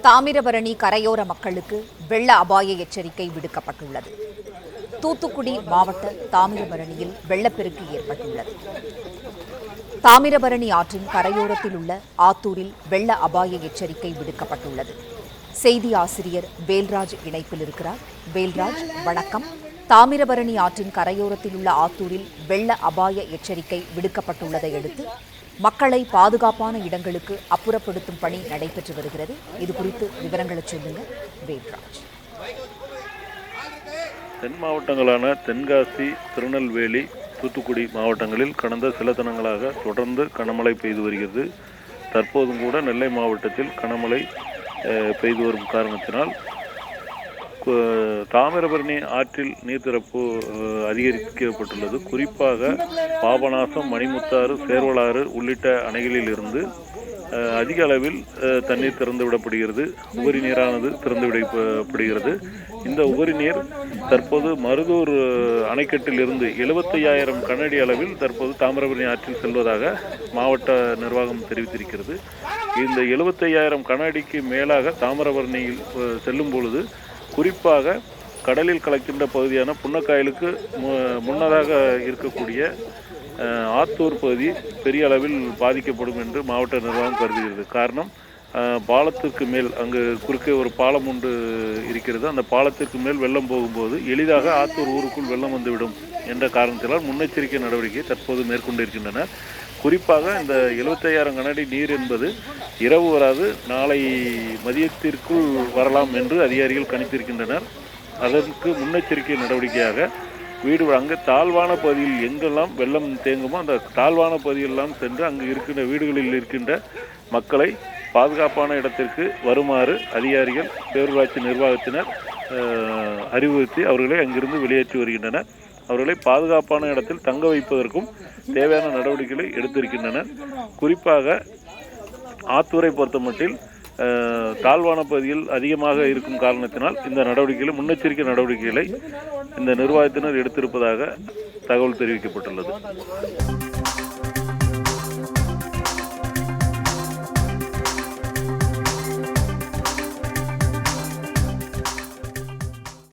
தாமிரபரணி கரையோர மக்களுக்கு வெள்ள அபாய எச்சரிக்கை விடுக்கப்பட்டுள்ளது. தூத்துக்குடி மாவட்ட தாமிரபரணியில் வெள்ளப்பெருக்கு ஏற்பட்டுள்ளது. தாமிரபரணி ஆற்றின் கரையோரத்தில் உள்ள ஆத்தூரில் வெள்ள அபாய எச்சரிக்கை விடுக்கப்பட்டுள்ளது. செய்தி ஆசிரியர் வேல்ராஜ் இணைப்பில் இருக்கிறார். வேல்ராஜ், வணக்கம். தாமிரபரணி ஆற்றின் கரையோரத்தில் உள்ள ஆத்தூரில் வெள்ள அபாய எச்சரிக்கை விடுக்கப்பட்டுள்ளதை அடுத்து மக்களை பாதுகாப்பான இடங்களுக்கு அப்புறப்படுத்தும் பணி நடைபெற்று வருகிறது. இது குறித்து விவரங்களை சொல்லுங்க வேல்ராஜ். தென் மாவட்டங்களான தென்காசி, திருநெல்வேலி, தூத்துக்குடி மாவட்டங்களில் கடந்த சில தினங்களாக தொடர்ந்து கனமழை பெய்து வருகிறது. தற்போதும் கூட நெல்லை மாவட்டத்தில் கனமழை பெய்து வரும் காரணத்தினால் தாமிரபரணி ஆற்றில் நீர்த்திறப்பு அதிகரிக்கப்பட்டுள்ளது. குறிப்பாக பாபநாசம், மணிமுத்தாறு, சேர்வலாறு உள்ளிட்ட அணைகளில் இருந்து அதிக அளவில் தண்ணீர் திறந்துவிடப்படுகிறது. உபரி நீரானது திறந்துவிடப்படுகிறது. இந்த உபரி நீர் தற்போது மருதூர் அணைக்கட்டில் இருந்து 75,000 கனஅடி அளவில் தற்போது தாமிரபரணி ஆற்றில் செல்வதாக மாவட்ட நிர்வாகம் தெரிவித்திருக்கிறது. இந்த 75,000 கனஅடிக்கு மேலாக தாமிரபரணியில் செல்லும் பொழுது குறிப்பாக கடலில் கலக்கின்ற பகுதியான புன்னக்காயலுக்கு முன்னதாக இருக்கக்கூடிய ஆத்தூர் பகுதி பெரிய அளவில் பாதிக்கப்படும் என்று மாவட்ட நிர்வாகம் கருதுகிறது. காரணம், பாலத்திற்கு மேல் அங்கு குறுக்கே ஒரு பாலம் ஒன்று இருக்கிறது. அந்த பாலத்திற்கு மேல் வெள்ளம் போகும்போது எளிதாக ஆத்தூர் ஊருக்குள் வெள்ளம் வந்துவிடும் என்ற காரணத்தினால் முன்னெச்சரிக்கை நடவடிக்கை தற்போது மேற்கொண்டிருக்கின்றன. குறிப்பாக இந்த 75,000 கனஅடி நீர் என்பது இரவு வராது, நாளை மதியத்திற்குள் வரலாம் என்று அதிகாரிகள் கணித்திருக்கின்றனர். அதற்கு முன்னெச்சரிக்கை நடவடிக்கையாக அங்கே தாழ்வான பகுதியில் எங்கெல்லாம் வெள்ளம் தேங்குமோ அந்த தாழ்வான பகுதியெல்லாம் சென்று அங்கு இருக்கின்ற வீடுகளில் இருக்கின்ற மக்களை பாதுகாப்பான இடத்திற்கு வருமாறு அதிகாரிகள், பேரூராட்சி நிர்வாகத்தினர் அறிவுறுத்தி அவர்களை அங்கிருந்து வெளியேற்றி வருகின்றனர். அவர்களை பாதுகாப்பான இடத்தில் தங்க வைப்பதற்கும் தேவையான நடவடிக்கைகளை எடுத்திருக்கின்றனர். குறிப்பாக ஆத்தூரை பொறுத்தமட்டில் தாழ்வான பகுதியில் அதிகமாக இருக்கும் காரணத்தினால் இந்த நடவடிக்கைகளை, முன்னெச்சரிக்கை நடவடிக்கைகளை இந்த நிர்வாகத்தினர் எடுத்திருப்பதாக தகவல் தெரிவிக்கப்பட்டுள்ளது.